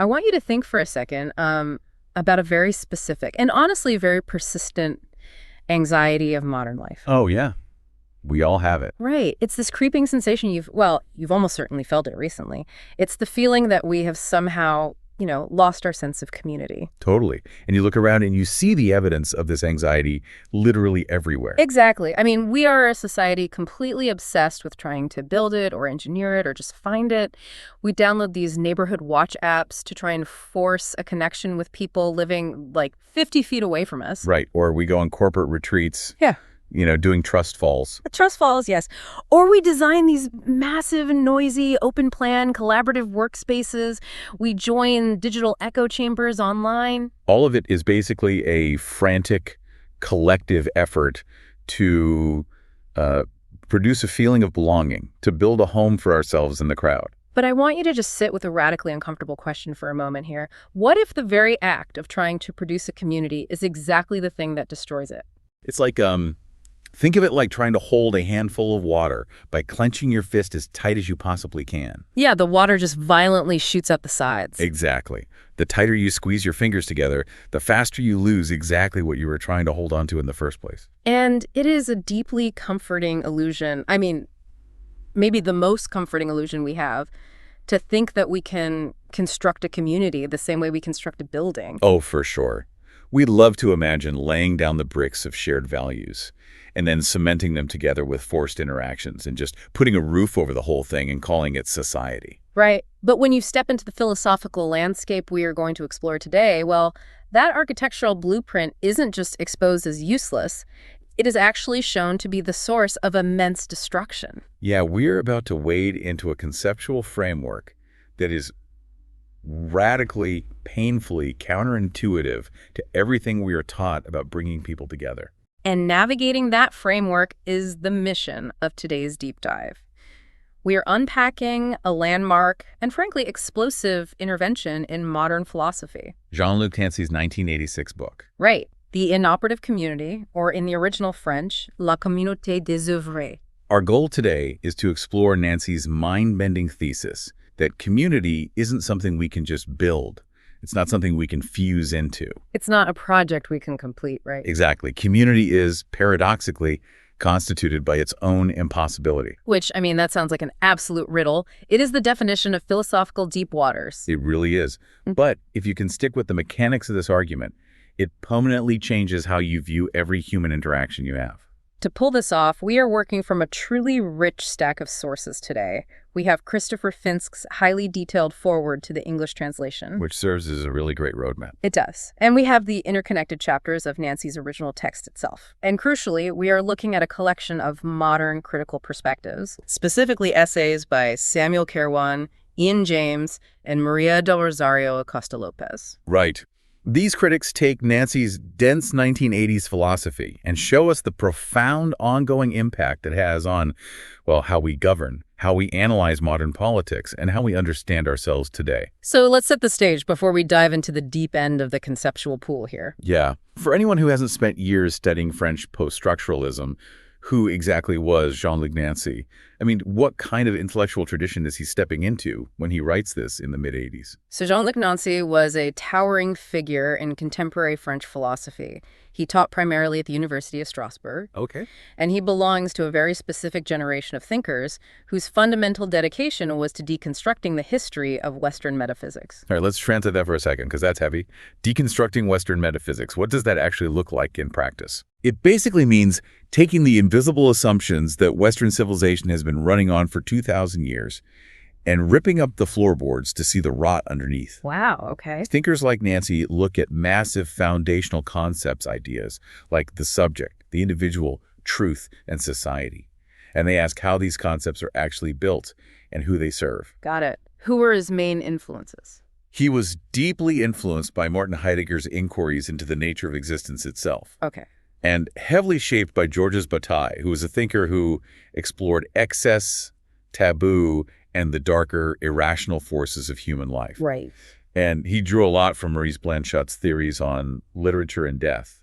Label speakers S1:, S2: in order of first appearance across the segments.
S1: I want you to think for a second about a very specific and honestly very persistent anxiety of modern life.
S2: Oh, yeah. We all have it.
S1: Right. It's this creeping sensation you've almost certainly felt it recently. It's the feeling that we have somehow, lost our sense of community.
S2: Totally. And you look around and you see the evidence of this anxiety literally everywhere.
S1: Exactly. I mean, we are a society completely obsessed with trying to build it or engineer it or just find it. We download these neighborhood watch apps to try and force a connection with people living like 50 feet away from us.
S2: Right. Or we go on corporate retreats.
S1: Yeah.
S2: Doing trust falls.
S1: Trust falls, yes. Or we design these massive, noisy, open-plan, collaborative workspaces. We join digital echo chambers online.
S2: All of it is basically a frantic, collective effort to produce a feeling of belonging, to build a home for ourselves in the crowd.
S1: But I want you to just sit with a radically uncomfortable question for a moment here. What if the very act of trying to produce a community is exactly the thing that destroys it?
S2: It's like, think of it like trying to hold a handful of water by clenching your fist as tight as you possibly can.
S1: Yeah, the water just violently shoots out the sides.
S2: Exactly. The tighter you squeeze your fingers together, the faster you lose exactly what you were trying to hold on to in the first place.
S1: And it is a deeply comforting illusion. I mean, maybe the most comforting illusion we have, to think that we can construct a community the same way we construct a building.
S2: Oh, for sure. We'd love to imagine laying down the bricks of shared values and then cementing them together with forced interactions and just putting a roof over the whole thing and calling it society.
S1: Right. But when you step into the philosophical landscape we are going to explore today, well, that architectural blueprint isn't just exposed as useless. It is actually shown to be the source of immense destruction.
S2: Yeah, we're about to wade into a conceptual framework that is radically, painfully counterintuitive to everything we are taught about bringing people together.
S1: And navigating that framework is the mission of today's deep dive. We are unpacking a landmark and, frankly, explosive intervention in modern philosophy.
S2: Jean-Luc Nancy's 1986 book.
S1: Right. The Inoperative Community, or in the original French, la communauté désoeuvrée.
S2: Our goal today is to explore Nancy's mind-bending thesis that community isn't something we can just build. It's not something we can fuse into.
S1: It's not a project we can complete, right?
S2: Exactly. Community is, paradoxically, constituted by its own impossibility.
S1: Which, I mean, that sounds like an absolute riddle. It is the definition of philosophical deep waters.
S2: It really is. But if you can stick with the mechanics of this argument, it permanently changes how you view every human interaction you have.
S1: To pull this off, we are working from a truly rich stack of sources today. We have Christopher Finsk's highly detailed foreword to the English translation,
S2: which serves as a really great roadmap.
S1: It does. And we have the interconnected chapters of Nancy's original text itself. And crucially, we are looking at a collection of modern critical perspectives, specifically essays by Samuel Kirwan, Ian James, and Maria del Rosario Acosta Lopez.
S2: Right. These critics take Nancy's dense 1980s philosophy and show us the profound ongoing impact it has on, well, how we govern, how we analyze modern politics, and how we understand ourselves today.
S1: So let's set the stage before we dive into the deep end of the conceptual pool here.
S2: Yeah. For anyone who hasn't spent years studying French post-structuralism, who exactly was Jean-Luc Nancy? I mean, what kind of intellectual tradition is he stepping into when he writes this in the mid-80s?
S1: So Jean-Luc Nancy was a towering figure in contemporary French philosophy. He taught primarily at the University of Strasbourg.
S2: Okay.
S1: And he belongs to a very specific generation of thinkers whose fundamental dedication was to deconstructing the history of Western metaphysics.
S2: All right, let's translate that for a second, because that's heavy. Deconstructing Western metaphysics. What does that actually look like in practice? It basically means taking the invisible assumptions that Western civilization has been running on for 2,000 years and ripping up the floorboards to see the rot underneath.
S1: Wow, okay.
S2: Thinkers like Nancy look at massive foundational concepts, ideas like the subject, the individual, truth, and society. And they ask how these concepts are actually built and who they serve.
S1: Got it. Who were his main influences?
S2: He was deeply influenced by Martin Heidegger's inquiries into the nature of existence itself.
S1: Okay.
S2: And heavily shaped by Georges Bataille, who was a thinker who explored excess, taboo, and the darker, irrational forces of human life.
S1: Right.
S2: And he drew a lot from Maurice Blanchot's theories on literature and death.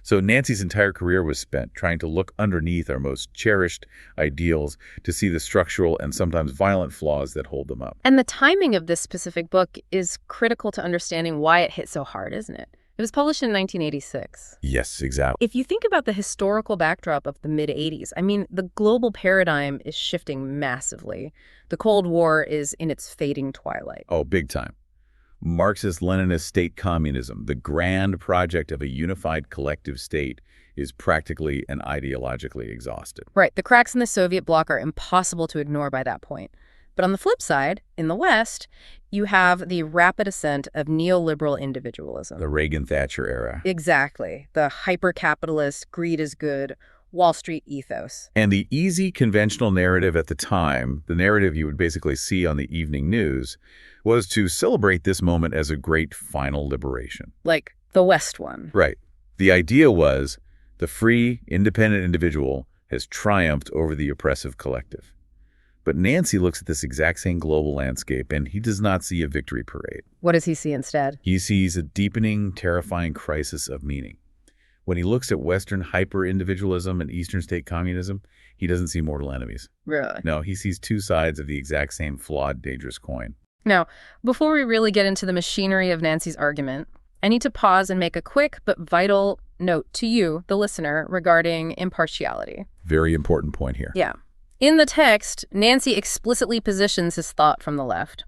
S2: So Nancy's entire career was spent trying to look underneath our most cherished ideals to see the structural and sometimes violent flaws that hold them up.
S1: And the timing of this specific book is critical to understanding why it hit so hard, isn't it? It was published in 1986.
S2: Yes, exactly.
S1: If you think about the historical backdrop of the mid-'80s, I mean, the global paradigm is shifting massively. The Cold War is in its fading twilight.
S2: Oh, big time. Marxist-Leninist state communism, the grand project of a unified collective state, is practically and ideologically exhausted.
S1: Right. The cracks in the Soviet bloc are impossible to ignore by that point. But on the flip side, in the West, you have the rapid ascent of neoliberal individualism.
S2: The Reagan-Thatcher era.
S1: Exactly. The hyper-capitalist, greed is good, Wall Street ethos.
S2: And the easy conventional narrative at the time, the narrative you would basically see on the evening news, was to celebrate this moment as a great final liberation.
S1: Like the West one.
S2: Right. The idea was the free, independent individual has triumphed over the oppressive collective. But Nancy looks at this exact same global landscape, and he does not see a victory parade.
S1: What does he see instead?
S2: He sees a deepening, terrifying crisis of meaning. When he looks at Western hyper-individualism and Eastern state communism, he doesn't see mortal enemies.
S1: Really?
S2: No, he sees two sides of the exact same flawed, dangerous coin.
S1: Now, before we really get into the machinery of Nancy's argument, I need to pause and make a quick but vital note to you, the listener, regarding impartiality.
S2: Very important point here.
S1: Yeah. In the text, Nancy explicitly positions his thought from the left.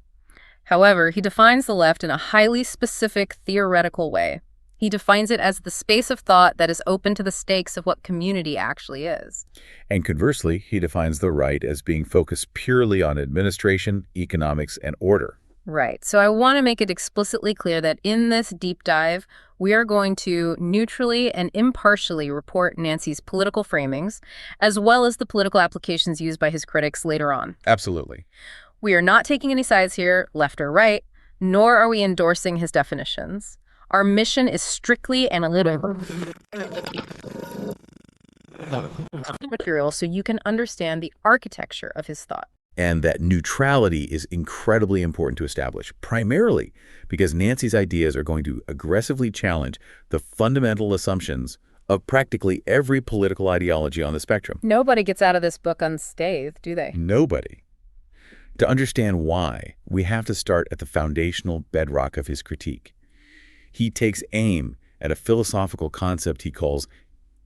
S1: However, he defines the left in a highly specific theoretical way. He defines it as the space of thought that is open to the stakes of what community actually is.
S2: And conversely, he defines the right as being focused purely on administration, economics, and order.
S1: Right. So I want to make it explicitly clear that in this deep dive, we are going to neutrally and impartially report Nancy's political framings, as well as the political applications used by his critics later on.
S2: Absolutely.
S1: We are not taking any sides here, left or right, nor are we endorsing his definitions. Our mission is strictly analytical material so you can understand the architecture of his thought.
S2: And that neutrality is incredibly important to establish, primarily because Nancy's ideas are going to aggressively challenge the fundamental assumptions of practically every political ideology on the spectrum.
S1: Nobody gets out of this book unscathed, do they?
S2: Nobody. To understand why, we have to start at the foundational bedrock of his critique. He takes aim at a philosophical concept he calls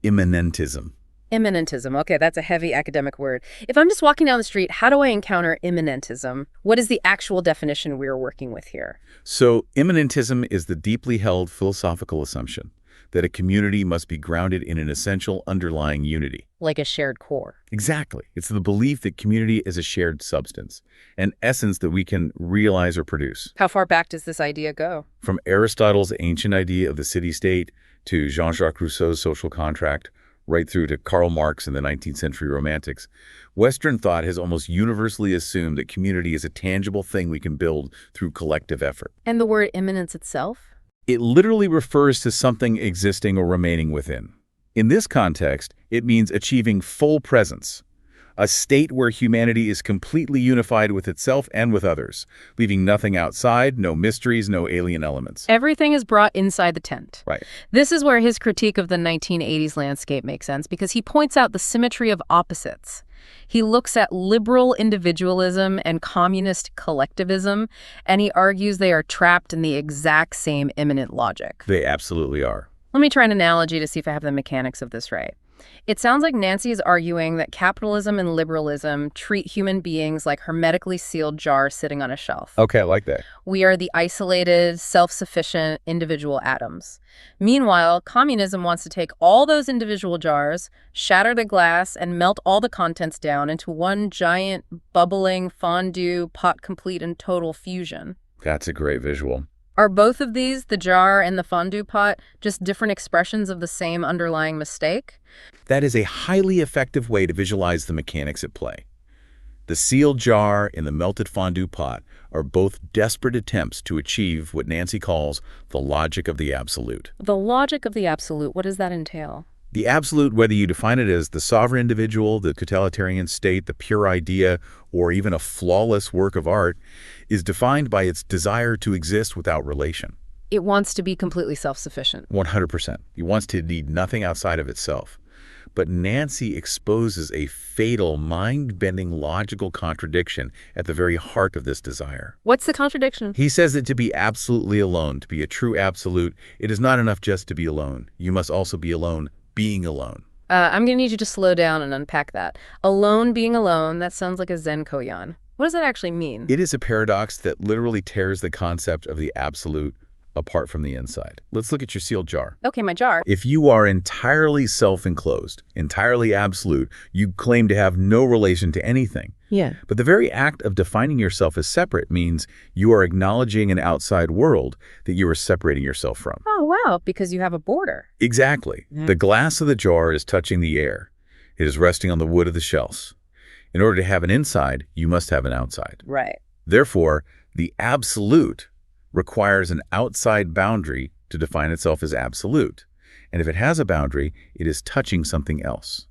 S2: immanentism.
S1: Immanentism. Okay, that's a heavy academic word. If I'm just walking down the street, how do I encounter immanentism? What is the actual definition we're working with here?
S2: So immanentism is the deeply held philosophical assumption that a community must be grounded in an essential underlying unity.
S1: Like a shared core.
S2: Exactly. It's the belief that community is a shared substance, an essence that we can realize or produce.
S1: How far back does this idea go?
S2: From Aristotle's ancient idea of the city-state to Jean-Jacques Rousseau's social contract, right through to Karl Marx and the 19th century Romantics, Western thought has almost universally assumed that community is a tangible thing we can build through collective effort.
S1: And the word immanence itself?
S2: It literally refers to something existing or remaining within. In this context, it means achieving full presence, a state where humanity is completely unified with itself and with others, leaving nothing outside, no mysteries, no alien elements.
S1: Everything is brought inside the tent.
S2: Right.
S1: This is where his critique of the 1980s landscape makes sense, because he points out the symmetry of opposites. He looks at liberal individualism and communist collectivism, and he argues they are trapped in the exact same immanent logic.
S2: They absolutely are.
S1: Let me try an analogy to see if I have the mechanics of this right. It sounds like Nancy is arguing that capitalism and liberalism treat human beings like hermetically sealed jars sitting on a shelf.
S2: Okay, I like that.
S1: We are the isolated, self-sufficient individual atoms. Meanwhile, communism wants to take all those individual jars, shatter the glass, and melt all the contents down into one giant, bubbling fondue pot complete in total fusion.
S2: That's a great visual.
S1: Are both of these, the jar and the fondue pot, just different expressions of the same underlying mistake?
S2: That is a highly effective way to visualize the mechanics at play. The sealed jar and the melted fondue pot are both desperate attempts to achieve what Nancy calls the logic of the absolute.
S1: The logic of the absolute, what does that entail?
S2: The absolute, whether you define it as the sovereign individual, the totalitarian state, the pure idea, or even a flawless work of art, is defined by its desire to exist without relation.
S1: It wants to be completely self-sufficient.
S2: 100%. It wants to need nothing outside of itself. But Nancy exposes a fatal, mind-bending logical contradiction at the very heart of this desire.
S1: What's the contradiction?
S2: He says that to be absolutely alone, to be a true absolute, it is not enough just to be alone. You must also be alone being alone.
S1: I'm going to need you to slow down and unpack that. Alone being alone, that sounds like a Zen koan. What does that actually mean?
S2: It is a paradox that literally tears the concept of the absolute apart from the inside. Let's look at your sealed jar.
S1: Okay, my jar.
S2: If you are entirely self-enclosed, entirely absolute, you claim to have no relation to anything.
S1: Yeah.
S2: But the very act of defining yourself as separate means you are acknowledging an outside world that you are separating yourself from.
S1: Oh, wow, because you have a border.
S2: Exactly. The glass of the jar is touching the air. It is resting on the wood of the shelves. In order to have an inside, you must have an outside.
S1: Right.
S2: Therefore, the absolute requires an outside boundary to define itself as absolute. And if it has a boundary, it is touching something else,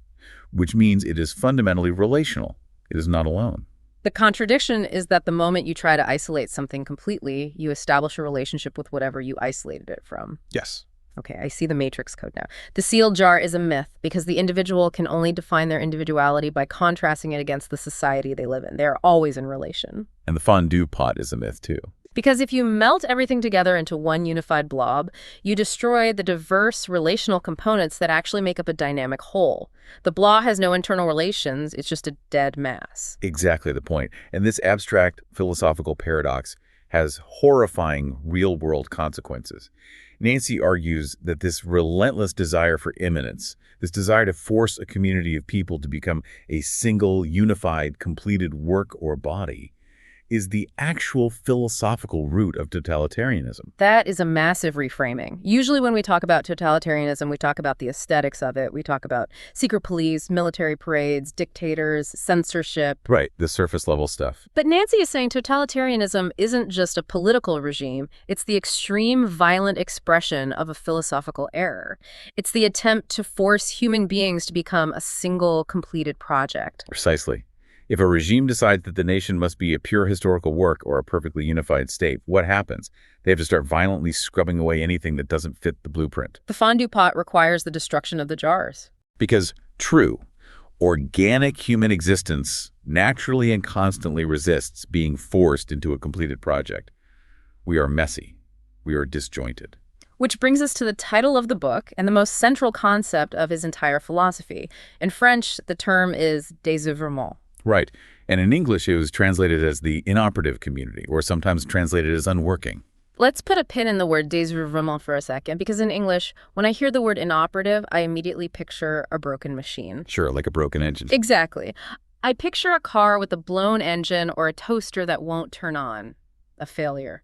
S2: which means it is fundamentally relational. It is not alone.
S1: The contradiction is that the moment you try to isolate something completely, you establish a relationship with whatever you isolated it from.
S2: Yes.
S1: Okay, I see the matrix code now. The sealed jar is a myth because the individual can only define their individuality by contrasting it against the society they live in. They're always in relation.
S2: And the fondue pot is a myth, too.
S1: Because if you melt everything together into one unified blob, you destroy the diverse relational components that actually make up a dynamic whole. The blob has no internal relations, it's just a dead mass.
S2: Exactly the point. And this abstract philosophical paradox has horrifying real-world consequences. Nancy argues that this relentless desire for immanence, this desire to force a community of people to become a single, unified, completed work or body, is the actual philosophical root of totalitarianism.
S1: That is a massive reframing. Usually when we talk about totalitarianism, we talk about the aesthetics of it. We talk about secret police, military parades, dictators, censorship.
S2: Right, the surface level stuff.
S1: But Nancy is saying totalitarianism isn't just a political regime. It's the extreme violent expression of a philosophical error. It's the attempt to force human beings to become a single, completed project.
S2: Precisely. If a regime decides that the nation must be a pure historical work or a perfectly unified state, what happens? They have to start violently scrubbing away anything that doesn't fit the blueprint.
S1: The fondue pot requires the destruction of the jars.
S2: Because true, organic human existence naturally and constantly resists being forced into a completed project. We are messy. We are disjointed.
S1: Which brings us to the title of the book and the most central concept of his entire philosophy. In French, the term is désoeuvrement.
S2: Right. And in English, it was translated as the inoperative community, or sometimes translated as unworking.
S1: Let's put a pin in the word désoeuvrement for a second, because in English, when I hear the word inoperative, I immediately picture a broken machine.
S2: Sure, like a broken engine.
S1: Exactly. I picture a car with a blown engine or a toaster that won't turn on. A failure.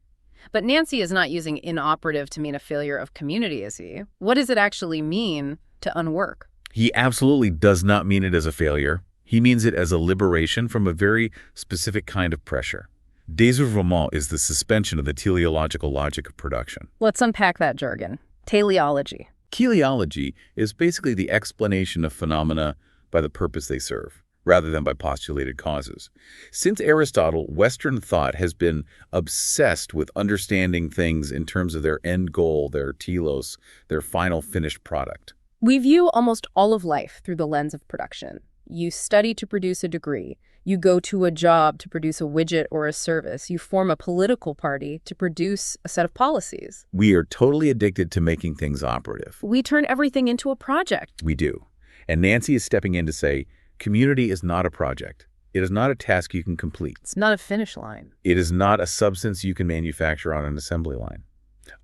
S1: But Nancy is not using inoperative to mean a failure of community, is he? What does it actually mean to unwork?
S2: He absolutely does not mean it as a failure. He means it as a liberation from a very specific kind of pressure. Désoeuvrement is the suspension of the teleological logic of production.
S1: Let's unpack that jargon. Teleology.
S2: Teleology is basically the explanation of phenomena by the purpose they serve, rather than by postulated causes. Since Aristotle, Western thought has been obsessed with understanding things in terms of their end goal, their telos, their final finished product.
S1: We view almost all of life through the lens of production. You study to produce a degree. You go to a job to produce a widget or a service. You form a political party to produce a set of policies.
S2: We are totally addicted to making things operative.
S1: We turn everything into a project.
S2: We do. And Nancy is stepping in to say, community is not a project. It is not a task you can complete.
S1: It's not a finish line.
S2: It is not a substance you can manufacture on an assembly line.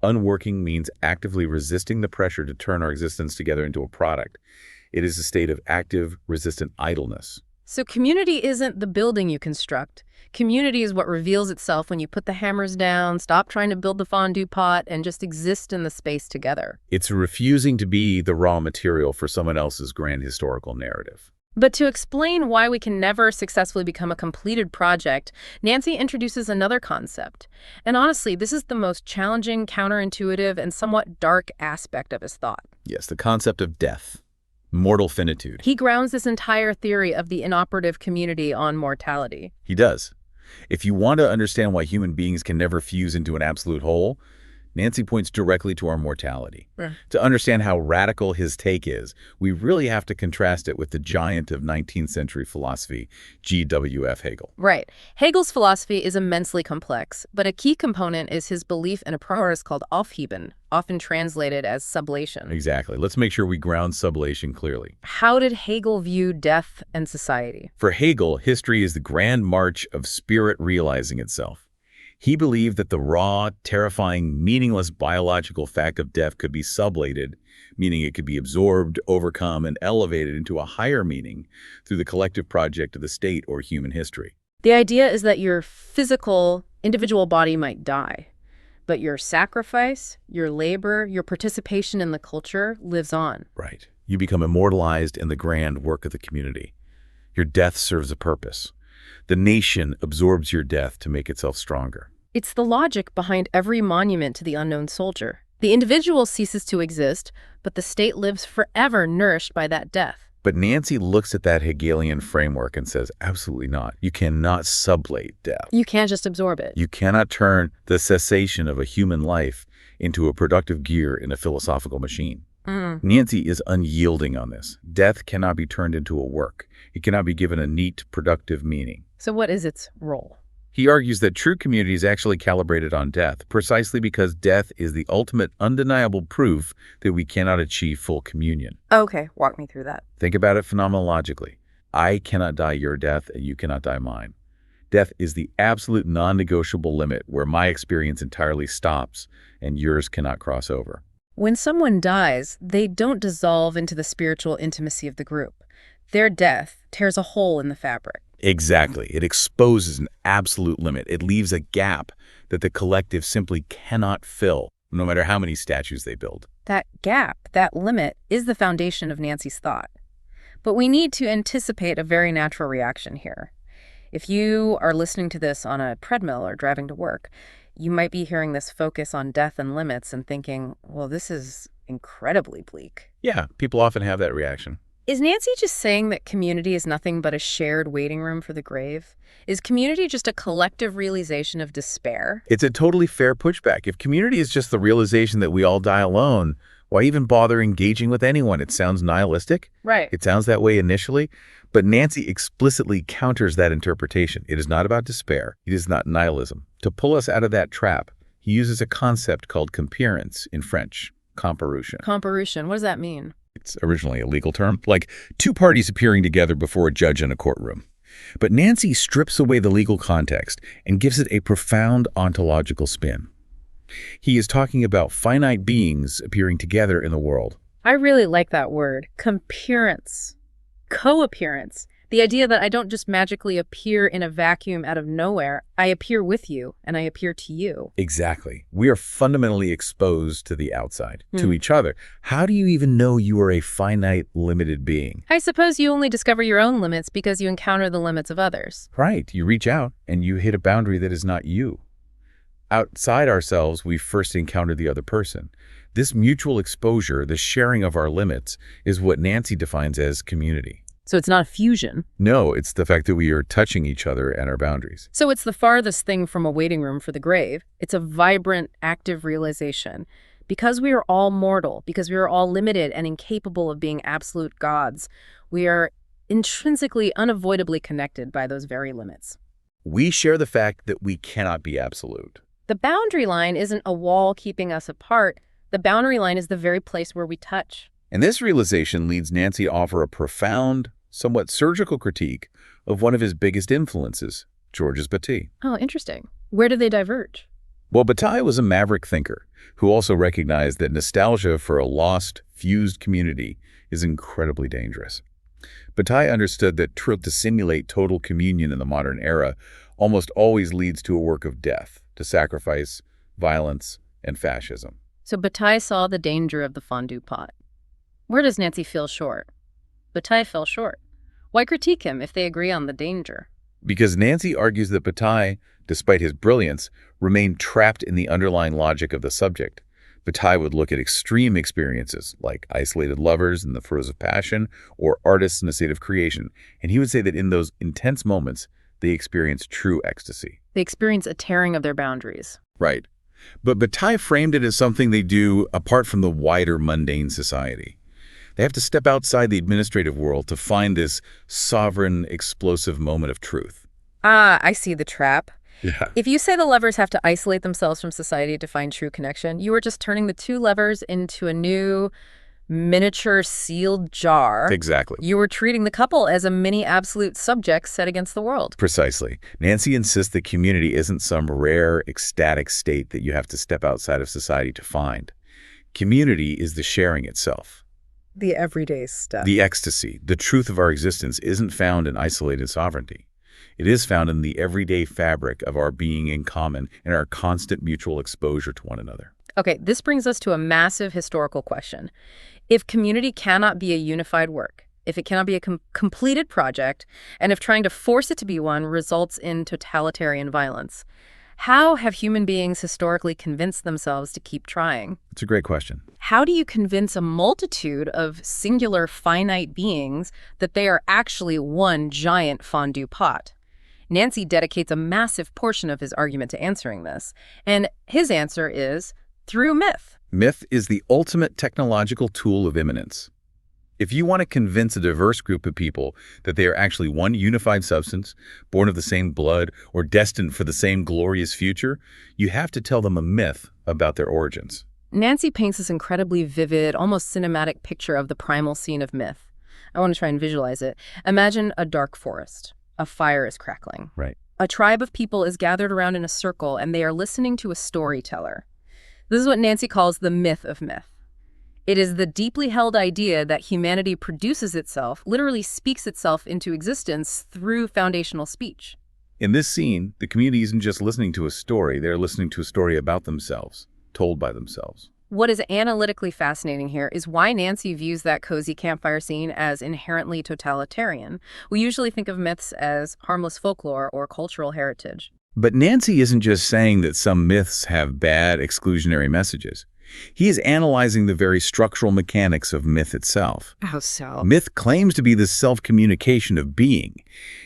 S2: Unworking means actively resisting the pressure to turn our existence together into a product. It is a state of active, resistant idleness.
S1: So community isn't the building you construct. Community is what reveals itself when you put the hammers down, stop trying to build the fondue pot, and just exist in the space together.
S2: It's refusing to be the raw material for someone else's grand historical narrative.
S1: But to explain why we can never successfully become a completed project, Nancy introduces another concept. And honestly, this is the most challenging, counterintuitive, and somewhat dark aspect of his thought.
S2: Yes, the concept of death. Mortal finitude.
S1: He grounds this entire theory of the inoperative community on mortality.
S2: He does. If you want to understand why human beings can never fuse into an absolute whole, Nancy points directly to our mortality.
S1: Yeah.
S2: To understand how radical his take is, we really have to contrast it with the giant of 19th century philosophy, G.W.F. Hegel.
S1: Right. Hegel's philosophy is immensely complex, but a key component is his belief in a process called Aufheben, often translated as sublation.
S2: Exactly. Let's make sure we ground sublation clearly.
S1: How did Hegel view death and society?
S2: For Hegel, history is the grand march of spirit realizing itself. He believed that the raw, terrifying, meaningless biological fact of death could be sublated, meaning it could be absorbed, overcome, and elevated into a higher meaning through the collective project of the state or human history.
S1: The idea is that your physical, individual body might die, but your sacrifice, your labor, your participation in the culture lives on.
S2: Right. You become immortalized in the grand work of the community. Your death serves a purpose. The nation absorbs your death to make itself stronger.
S1: It's the logic behind every monument to the unknown soldier. The individual ceases to exist, but the state lives forever nourished by that death.
S2: But Nancy looks at that Hegelian framework and says, absolutely not. You cannot sublate death.
S1: You can't just absorb it.
S2: You cannot turn the cessation of a human life into a productive gear in a philosophical machine. Nancy is unyielding on this. Death cannot be turned into a work. It cannot be given a neat, productive meaning.
S1: So what is its role?
S2: He argues that true community is actually calibrated on death, precisely because death is the ultimate undeniable proof that we cannot achieve full communion.
S1: Okay, walk me through that.
S2: Think about it phenomenologically. I cannot die your death, and you cannot die mine. Death is the absolute non-negotiable limit where my experience entirely stops and yours cannot cross over.
S1: When someone dies, they don't dissolve into the spiritual intimacy of the group. Their death tears a hole in the fabric.
S2: Exactly. It exposes an absolute limit. It leaves a gap that the collective simply cannot fill, no matter how many statues they build.
S1: That gap, that limit, is the foundation of Nancy's thought. But we need to anticipate a very natural reaction here. If you are listening to this on a treadmill or driving to work, you might be hearing this focus on death and limits and thinking, well, this is incredibly bleak.
S2: Yeah, people often have that reaction.
S1: Is Nancy just saying that community is nothing but a shared waiting room for the grave? Is community just a collective realization of despair?
S2: It's a totally fair pushback. If community is just the realization that we all die alone, why even bother engaging with anyone? It sounds nihilistic.
S1: Right.
S2: It sounds that way initially, but Nancy explicitly counters that interpretation. It is not about despair. It is not nihilism. To pull us out of that trap, he uses a concept called comparence in French, comparution.
S1: Comparution, what does that mean?
S2: It's originally a legal term, like two parties appearing together before a judge in a courtroom. But Nancy strips away the legal context and gives it a profound ontological spin. He is talking about finite beings appearing together in the world.
S1: I really like that word, comparence, co-appearance. The idea that I don't just magically appear in a vacuum out of nowhere. I appear with you, and I appear to you.
S2: Exactly. We are fundamentally exposed to the outside, to each other. How do you even know you are a finite, limited being?
S1: I suppose you only discover your own limits because you encounter the limits of others.
S2: Right. You reach out, and you hit a boundary that is not you. Outside ourselves, we first encounter the other person. This mutual exposure, the sharing of our limits, is what Nancy defines as community.
S1: So it's not a fusion.
S2: No, it's the fact that we are touching each other and our boundaries.
S1: So it's the farthest thing from a waiting room for the grave. It's a vibrant, active realization. Because we are all mortal, because we are all limited and incapable of being absolute gods, we are intrinsically, unavoidably connected by those very limits.
S2: We share the fact that we cannot be absolute.
S1: The boundary line isn't a wall keeping us apart. The boundary line is the very place where we touch.
S2: And this realization leads Nancy to offer a profound, somewhat surgical critique of one of his biggest influences, Georges Bataille.
S1: Oh, interesting. Where do they diverge?
S2: Well, Bataille was a maverick thinker who also recognized that nostalgia for a lost, fused community is incredibly dangerous. Bataille understood that to simulate total communion in the modern era almost always leads to a work of death, to sacrifice, violence, and fascism.
S1: So Bataille saw the danger of the fondue pot. Where does Nancy feel short? Bataille fell short. Why critique him if they agree on the danger?
S2: Because Nancy argues that Bataille, despite his brilliance, remained trapped in the underlying logic of the subject. Bataille would look at extreme experiences, like isolated lovers in the throes of passion, or artists in a state of creation, and he would say that in those intense moments, they experience true ecstasy.
S1: They experience a tearing of their boundaries.
S2: Right. But Ty framed it as something they do apart from the wider mundane society. They have to step outside the administrative world to find this sovereign, explosive moment of truth.
S1: Ah, I see the trap.
S2: Yeah.
S1: If you say the levers have to isolate themselves from society to find true connection, you are just turning the two levers into a new miniature sealed jar.
S2: Exactly.
S1: You were treating the couple as a mini absolute subject set against the world.
S2: Precisely. Nancy insists that community isn't some rare, ecstatic state that you have to step outside of society to find. Community is the sharing itself.
S1: The everyday stuff.
S2: The ecstasy, the truth of our existence isn't found in isolated sovereignty. It is found in the everyday fabric of our being in common and our constant mutual exposure to one another.
S1: Okay, this brings us to a massive historical question. If community cannot be a unified work, if it cannot be a completed project, and if trying to force it to be one results in totalitarian violence, how have human beings historically convinced themselves to keep trying?
S2: It's a great question.
S1: How do you convince a multitude of singular finite beings that they are actually one giant fondue pot? Nancy dedicates a massive portion of his argument to answering this, and his answer is through myth.
S2: Myth is the ultimate technological tool of immanence. If you want to convince a diverse group of people that they are actually one unified substance, born of the same blood, or destined for the same glorious future, you have to tell them a myth about their origins.
S1: Nancy paints this incredibly vivid, almost cinematic picture of the primal scene of myth. I want to try and visualize it. Imagine a dark forest. A fire is crackling.
S2: Right.
S1: A tribe of people is gathered around in a circle, and they are listening to a storyteller. This is what Nancy calls the myth of myth. It is the deeply held idea that humanity produces itself, literally speaks itself into existence through foundational speech.
S2: In this scene, the community isn't just listening to a story, they're listening to a story about themselves, told by themselves.
S1: What is analytically fascinating here is why Nancy views that cozy campfire scene as inherently totalitarian. We usually think of myths as harmless folklore or cultural heritage.
S2: But Nancy isn't just saying that some myths have bad exclusionary messages. He is analyzing the very structural mechanics of myth itself.
S1: How so?
S2: Myth claims to be the self-communication of being.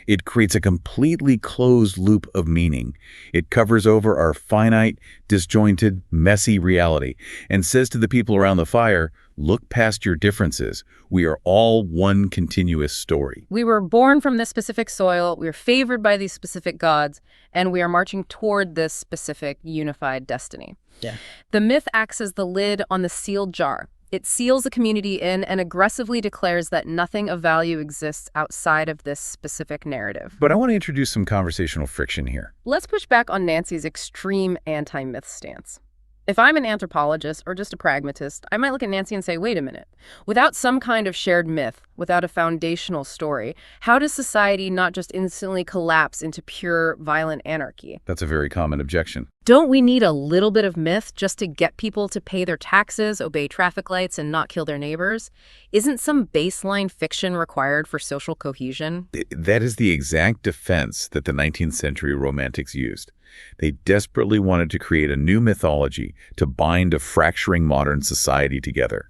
S2: It creates a completely closed loop of meaning. It covers over our finite, disjointed, messy reality and says to the people around the fire, look past your differences. We are all one continuous story.
S1: We were born from this specific soil, we are favored by these specific gods, and we are marching toward this specific unified destiny. Yeah. The myth acts as the lid on the sealed jar. It seals the community in and aggressively declares that nothing of value exists outside of this specific narrative.
S2: But I want to introduce some conversational friction here.
S1: Let's push back on Nancy's extreme anti-myth stance. If I'm an anthropologist or just a pragmatist, I might look at Nancy and say, wait a minute. Without some kind of shared myth, without a foundational story, how does society not just instantly collapse into pure violent anarchy?
S2: That's a very common objection.
S1: Don't we need a little bit of myth just to get people to pay their taxes, obey traffic lights, and not kill their neighbors? Isn't some baseline fiction required for social cohesion?
S2: That is the exact defense that the 19th century Romantics used. They desperately wanted to create a new mythology to bind a fracturing modern society together.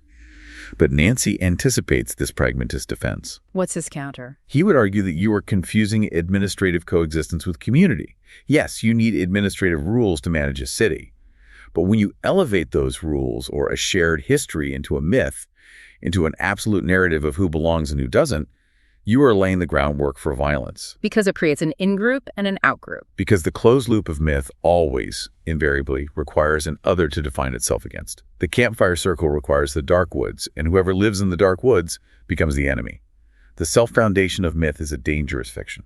S2: But Nancy anticipates this pragmatist defense.
S1: What's his counter?
S2: He would argue that you are confusing administrative coexistence with community. Yes, you need administrative rules to manage a city. But when you elevate those rules or a shared history into a myth, into an absolute narrative of who belongs and who doesn't, you are laying the groundwork for violence.
S1: Because it creates an in-group and an out-group.
S2: Because the closed loop of myth always, invariably, requires an other to define itself against. The campfire circle requires the dark woods, and whoever lives in the dark woods becomes the enemy. The self-foundation of myth is a dangerous fiction.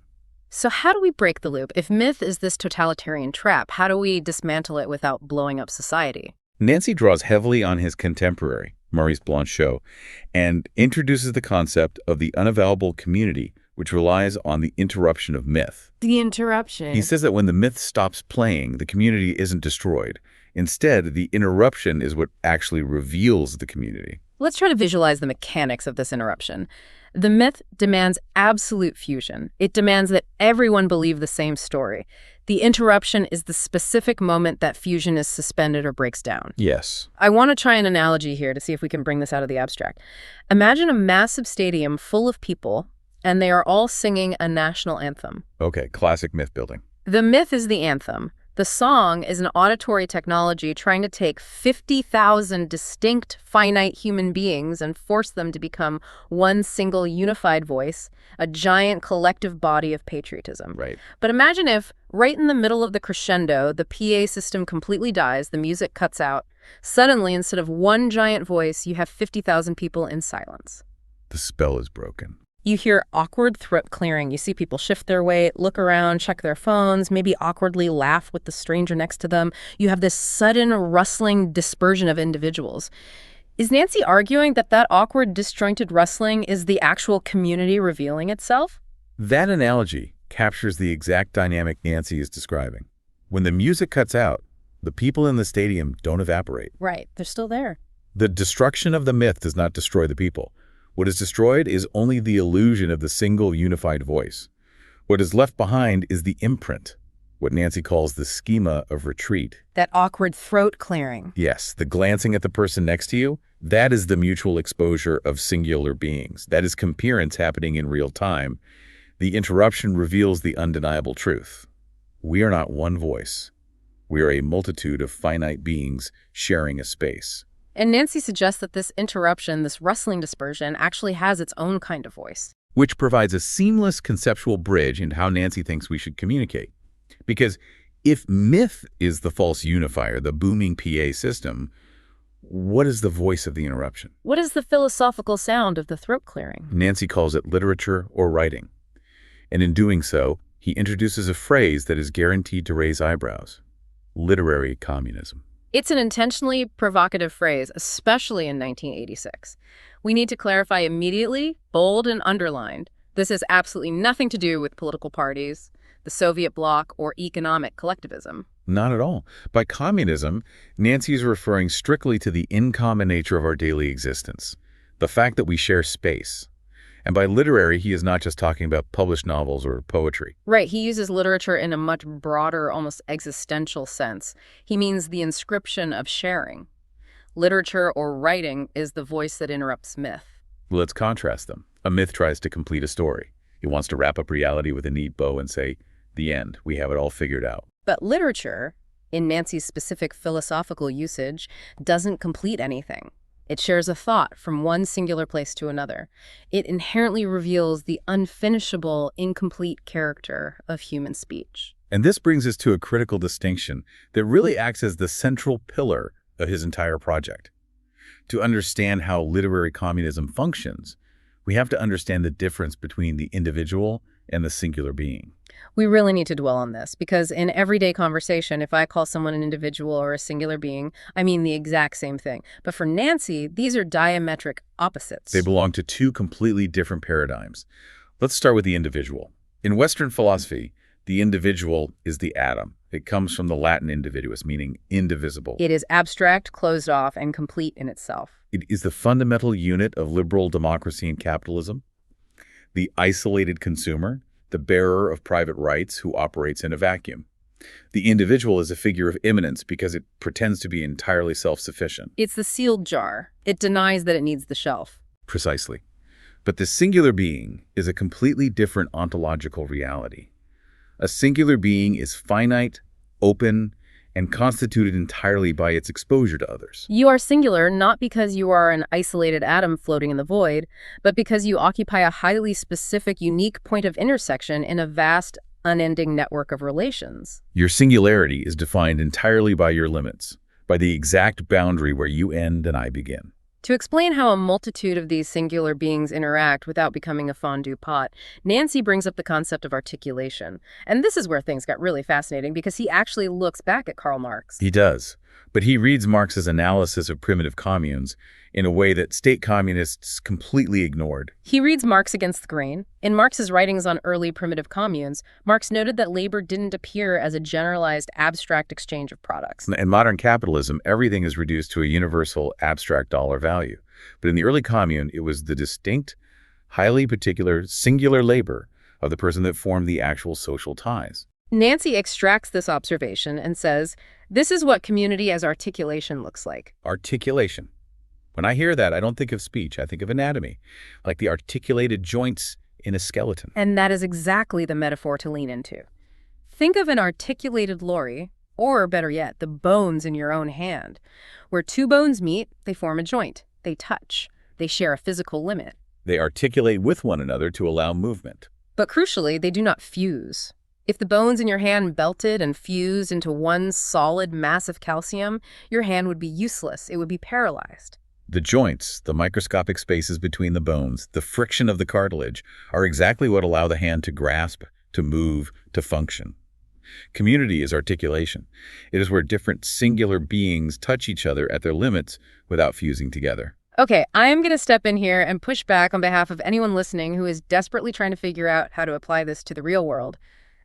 S1: So how do we break the loop? If myth is this totalitarian trap, how do we dismantle it without blowing up society?
S2: Nancy draws heavily on his contemporary, Maurice Blanchot, and introduces the concept of the unavowable community, which relies on the interruption of myth.
S1: The interruption.
S2: He says that when the myth stops playing, the community isn't destroyed. Instead, the interruption is what actually reveals the community.
S1: Let's try to visualize the mechanics of this interruption. The myth demands absolute fusion. It demands that everyone believe the same story. The interruption is the specific moment that fusion is suspended or breaks down.
S2: Yes.
S1: I want to try an analogy here to see if we can bring this out of the abstract. Imagine a massive stadium full of people, and they are all singing a national anthem.
S2: Okay, classic myth building.
S1: The myth is the anthem. The song is an auditory technology trying to take 50,000 distinct, finite human beings and force them to become one single unified voice, a giant collective body of patriotism.
S2: Right.
S1: But imagine if, right in the middle of the crescendo, the PA system completely dies, the music cuts out. Suddenly, instead of one giant voice, you have 50,000 people in silence.
S2: The spell is broken.
S1: You hear awkward throat clearing. You see people shift their weight, look around, check their phones, maybe awkwardly laugh with the stranger next to them. You have this sudden rustling dispersion of individuals. Is Nancy arguing that that awkward, disjointed rustling is the actual community revealing itself?
S2: That analogy captures the exact dynamic Nancy is describing. When the music cuts out, the people in the stadium don't evaporate.
S1: Right, they're still there.
S2: The destruction of the myth does not destroy the people. What is destroyed is only the illusion of the single unified voice. What is left behind is the imprint, what Nancy calls the schema of retreat.
S1: That awkward throat clearing.
S2: Yes, the glancing at the person next to you, that is the mutual exposure of singular beings. That is coherence happening in real time. The interruption reveals the undeniable truth. We are not one voice. We are a multitude of finite beings sharing a space.
S1: And Nancy suggests that this interruption, this rustling dispersion, actually has its own kind of voice.
S2: Which provides a seamless conceptual bridge into how Nancy thinks we should communicate. Because if myth is the false unifier, the booming PA system, what is the voice of the interruption?
S1: What is the philosophical sound of the throat clearing?
S2: Nancy calls it literature or writing. And in doing so, he introduces a phrase that is guaranteed to raise eyebrows: literary communism.
S1: It's an intentionally provocative phrase, especially in 1986. We need to clarify immediately, bold and underlined, this has absolutely nothing to do with political parties, the Soviet bloc, or economic collectivism.
S2: Not at all. By communism, Nancy is referring strictly to the in-common nature of our daily existence, the fact that we share space. And by literary, he is not just talking about published novels or poetry.
S1: Right, he uses literature in a much broader, almost existential sense. He means the inscription of sharing. Literature or writing is the voice that interrupts myth.
S2: Let's contrast them. A myth tries to complete a story. It wants to wrap up reality with a neat bow and say, the end, we have it all figured out.
S1: But literature, in Nancy's specific philosophical usage, doesn't complete anything. It shares a thought from one singular place to another. It inherently reveals the unfinishable, incomplete character of human speech.
S2: And this brings us to a critical distinction that really acts as the central pillar of his entire project. To understand how literary communism functions, we have to understand the difference between the individual and the singular being.
S1: We really need to dwell on this because in everyday conversation, if I call someone an individual or a singular being, I mean the exact same thing. But for Nancy, these are diametric opposites.
S2: They belong to two completely different paradigms. Let's start with the individual. In Western philosophy, the individual is the atom. It comes from the Latin individuus, meaning indivisible.
S1: It is abstract, closed off, and complete in itself.
S2: It is the fundamental unit of liberal democracy and capitalism. The isolated consumer, the bearer of private rights who operates in a vacuum. The individual is a figure of immanence because it pretends to be entirely self-sufficient.
S1: It's the sealed jar. It denies that it needs the shelf.
S2: Precisely. But the singular being is a completely different ontological reality. A singular being is finite, open, and constituted entirely by its exposure to others.
S1: You are singular not because you are an isolated atom floating in the void, but because you occupy a highly specific, unique point of intersection in a vast, unending network of relations.
S2: Your singularity is defined entirely by your limits, by the exact boundary where you end and I begin.
S1: To explain how a multitude of these singular beings interact without becoming a fondue pot, Nancy brings up the concept of articulation. And this is where things got really fascinating because he actually looks back at Karl Marx.
S2: He does. But he reads Marx's analysis of primitive communes in a way that state communists completely ignored.
S1: He reads Marx against the grain. In Marx's writings on early primitive communes, Marx noted that labor didn't appear as a generalized abstract exchange of products.
S2: In modern capitalism, everything is reduced to a universal abstract dollar value. But in the early commune, it was the distinct, highly particular, singular labor of the person that formed the actual social ties.
S1: Nancy extracts this observation and says, this is what community as articulation looks like.
S2: Articulation. When I hear that, I don't think of speech. I think of anatomy, like the articulated joints in a skeleton.
S1: And that is exactly the metaphor to lean into. Think of an articulated lorry, Or, better yet, the bones in your own hand. Where two bones meet, they form a joint. They touch. They share a physical limit.
S2: They articulate with one another to allow movement.
S1: But crucially, they do not fuse. If the bones in your hand belted and fused into one solid mass of calcium, your hand would be useless. It would be paralyzed.
S2: The joints, the microscopic spaces between the bones, the friction of the cartilage, are exactly what allow the hand to grasp, to move, to function. Community is articulation. It is where different singular beings touch each other at their limits without fusing together.
S1: Okay, I am going to step in here and push back on behalf of anyone listening who is desperately trying to figure out how to apply this to the real world.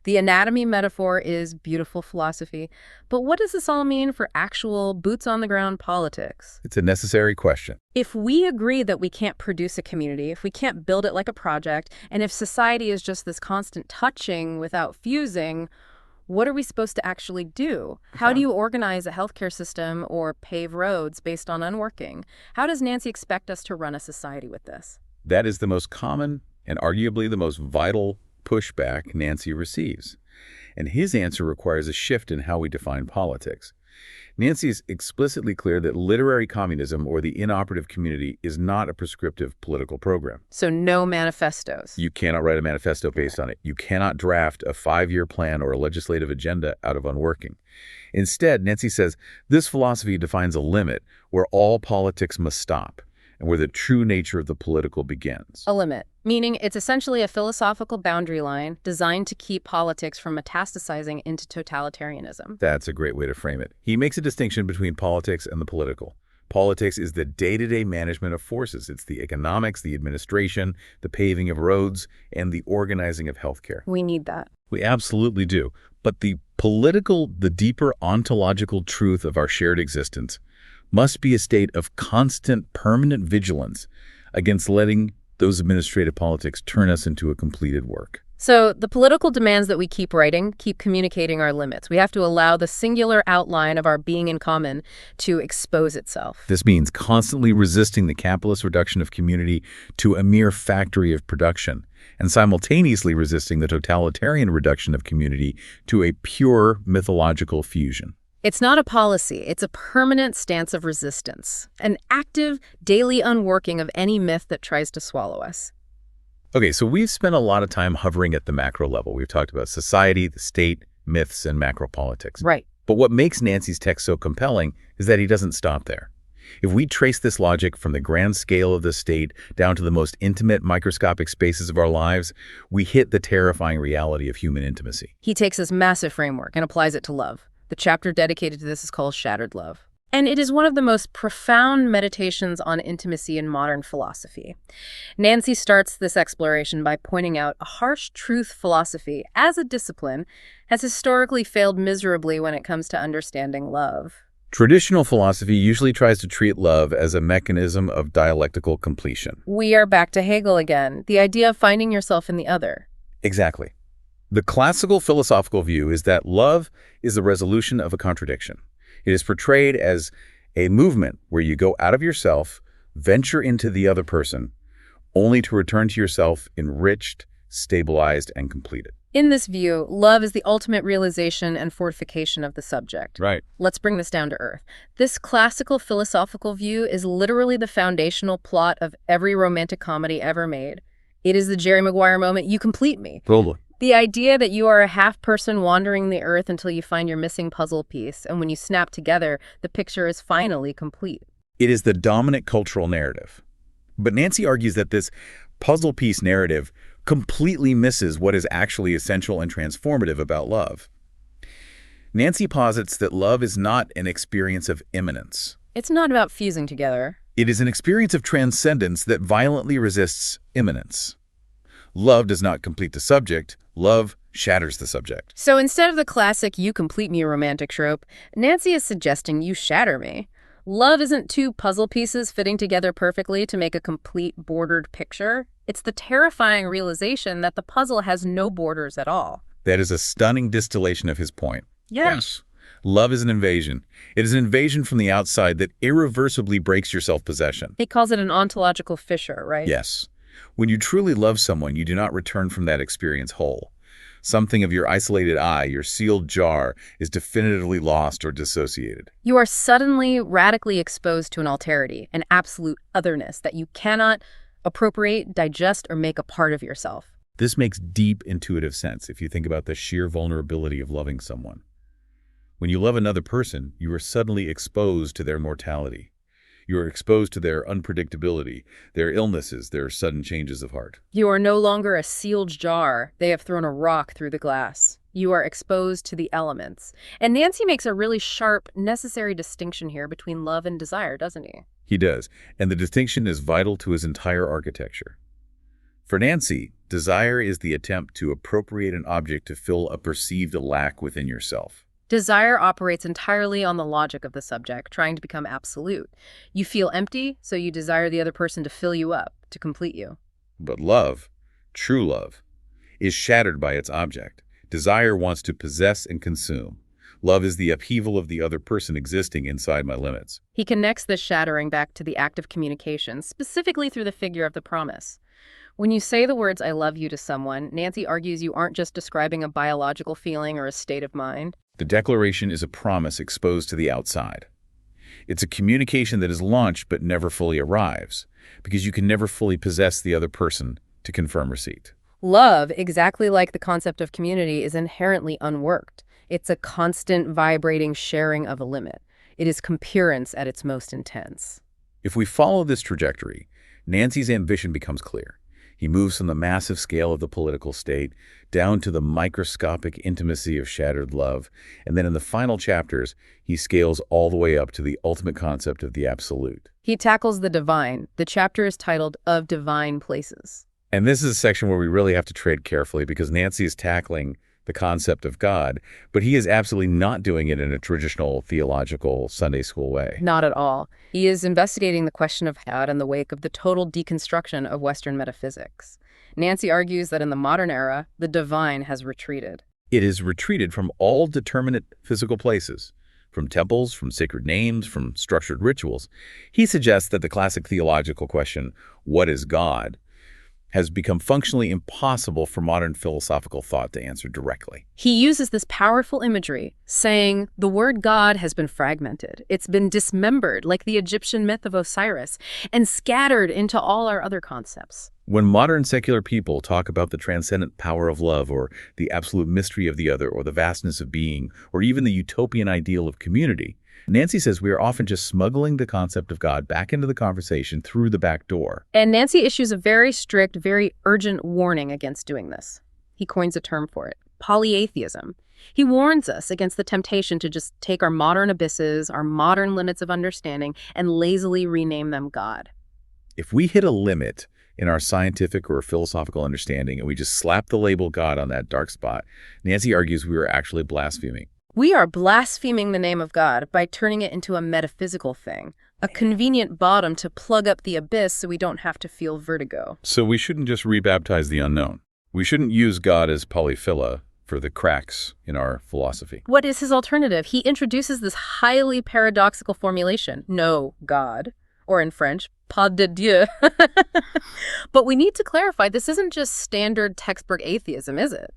S1: The anatomy metaphor is beautiful philosophy, but what does this all mean for actual boots-on-the-ground politics?
S2: It's a necessary question.
S1: If we agree that we can't produce a community, if we can't build it like a project, and if society is just this constant touching without fusing, what are we supposed to actually do? How do you organize a healthcare system or pave roads based on unworking? How does Nancy expect us to run a society with this?
S2: That is the most common and arguably the most vital pushback Nancy receives. And his answer requires a shift in how we define politics. Nancy is explicitly clear that literary communism or the inoperative community is not a prescriptive political program.
S1: So no manifestos.
S2: You cannot write a manifesto based on it. You cannot draft a 5-year plan or a legislative agenda out of Unworking. Instead, Nancy says this philosophy defines a limit where all politics must stop and where the true nature of the political begins.
S1: A limit, meaning it's essentially a philosophical boundary line designed to keep politics from metastasizing into totalitarianism.
S2: That's a great way to frame it. He makes a distinction between politics and the political. Politics is the day-to-day management of forces. It's the economics, the administration, the paving of roads, and the organizing of healthcare.
S1: We need that.
S2: We absolutely do. But the political, the deeper ontological truth of our shared existence must be a state of constant, permanent vigilance against letting those administrative politics turn us into a completed work.
S1: So the political demands that we keep writing, keep communicating our limits. We have to allow the singular outline of our being in common to expose itself.
S2: This means constantly resisting the capitalist reduction of community to a mere factory of production, and simultaneously resisting the totalitarian reduction of community to a pure mythological fusion.
S1: It's not a policy, it's a permanent stance of resistance, an active, daily unworking of any myth that tries to swallow us.
S2: Okay, so we've spent a lot of time hovering at the macro level. We've talked about society, the state, myths, and macro politics.
S1: Right.
S2: But what makes Nancy's text so compelling is that he doesn't stop there. If we trace this logic from the grand scale of the state down to the most intimate microscopic spaces of our lives, we hit the terrifying reality of human intimacy.
S1: He takes this massive framework and applies it to love. The chapter dedicated to this is called Shattered Love. And it is one of the most profound meditations on intimacy in modern philosophy. Nancy starts this exploration by pointing out a harsh truth philosophy as a discipline has historically failed miserably when it comes to understanding love.
S2: Traditional philosophy usually tries to treat love as a mechanism of dialectical completion.
S1: We are back to Hegel again, the idea of finding yourself in the other.
S2: Exactly. The classical philosophical view is that love is the resolution of a contradiction. It is portrayed as a movement where you go out of yourself, venture into the other person, only to return to yourself enriched, stabilized, and completed.
S1: In this view, love is the ultimate realization and fortification of the subject.
S2: Right.
S1: Let's bring this down to earth. This classical philosophical view is literally the foundational plot of every romantic comedy ever made. It is the Jerry Maguire moment, you complete me.
S2: Totally.
S1: The idea that you are a half-person wandering the earth until you find your missing puzzle piece, and when you snap together, the picture is finally complete.
S2: It is the dominant cultural narrative. But Nancy argues that this puzzle piece narrative completely misses what is actually essential and transformative about love. Nancy posits that love is not an experience of immanence.
S1: It's not about fusing together.
S2: It is an experience of transcendence that violently resists immanence. Love does not complete the subject. Love shatters the subject.
S1: So instead of the classic you complete me romantic trope, Nancy is suggesting you shatter me. Love isn't two puzzle pieces fitting together perfectly to make a complete bordered picture. It's the terrifying realization that the puzzle has no borders at all.
S2: That is a stunning distillation of his point.
S1: Yes.
S2: Love is an invasion. It is an invasion from the outside that irreversibly breaks your self-possession.
S1: He calls it an ontological fissure, right?
S2: Yes. When you truly love someone, you do not return from that experience whole. Something of your isolated I, your sealed jar, is definitively lost or dissociated.
S1: You are suddenly radically exposed to an alterity, an absolute otherness that you cannot appropriate, digest, or make a part of yourself.
S2: This makes deep intuitive sense if you think about the sheer vulnerability of loving someone. When you love another person, you are suddenly exposed to their mortality. You are exposed to their unpredictability, their illnesses, their sudden changes of heart.
S1: You are no longer a sealed jar. They have thrown a rock through the glass. You are exposed to the elements. And Nancy makes a really sharp, necessary distinction here between love and desire, doesn't he?
S2: He does, and the distinction is vital to his entire architecture. For Nancy, desire is the attempt to appropriate an object to fill a perceived lack within yourself.
S1: Desire operates entirely on the logic of the subject, trying to become absolute. You feel empty, so you desire the other person to fill you up, to complete you.
S2: But love, true love, is shattered by its object. Desire wants to possess and consume. Love is the upheaval of the other person existing inside my limits.
S1: He connects this shattering back to the act of communication, specifically through the figure of the promise. When you say the words, "I love you" to someone, Nancy argues you aren't just describing a biological feeling or a state of mind.
S2: The declaration is a promise exposed to the outside. It's a communication that is launched but never fully arrives, because you can never fully possess the other person to confirm receipt.
S1: Love, exactly like the concept of community, is inherently unworked. It's a constant vibrating sharing of a limit. It is comperence at its most intense.
S2: If we follow this trajectory, Nancy's ambition becomes clear. He moves from the massive scale of the political state down to the microscopic intimacy of shattered love, and then in the final chapters, he scales all the way up to the ultimate concept of the absolute.
S1: He tackles the divine. The chapter is titled Of Divine Places.
S2: And this is a section where we really have to tread carefully because Nancy is tackling the concept of God, but he is absolutely not doing it in a traditional theological Sunday school way.
S1: Not at all. He is investigating the question of God in the wake of the total deconstruction of Western metaphysics. Nancy argues that in the modern era, the divine has retreated.
S2: It is retreated from all determinate physical places, from temples, from sacred names, from structured rituals. He suggests that the classic theological question, what is God, has become functionally impossible for modern philosophical thought to answer directly.
S1: He uses this powerful imagery, saying the word God has been fragmented. It's been dismembered like the Egyptian myth of Osiris and scattered into all our other concepts.
S2: When modern secular people talk about the transcendent power of love or the absolute mystery of the other or the vastness of being or even the utopian ideal of community, Nancy says we are often just smuggling the concept of God back into the conversation through the back door.
S1: And Nancy issues a very strict, very urgent warning against doing this. He coins a term for it, polyatheism. He warns us against the temptation to just take our modern abysses, our modern limits of understanding, and lazily rename them God.
S2: If we hit a limit in our scientific or philosophical understanding and we just slap the label God on that dark spot, Nancy argues we are actually blaspheming.
S1: We are blaspheming the name of God by turning it into a metaphysical thing, a convenient bottom to plug up the abyss so we don't have to feel vertigo.
S2: So we shouldn't just rebaptize the unknown. We shouldn't use God as polyphila for the cracks in our philosophy.
S1: What is his alternative? He introduces this highly paradoxical formulation, no God, or in French, pas de Dieu. But we need to clarify, this isn't just standard textbook atheism, is it?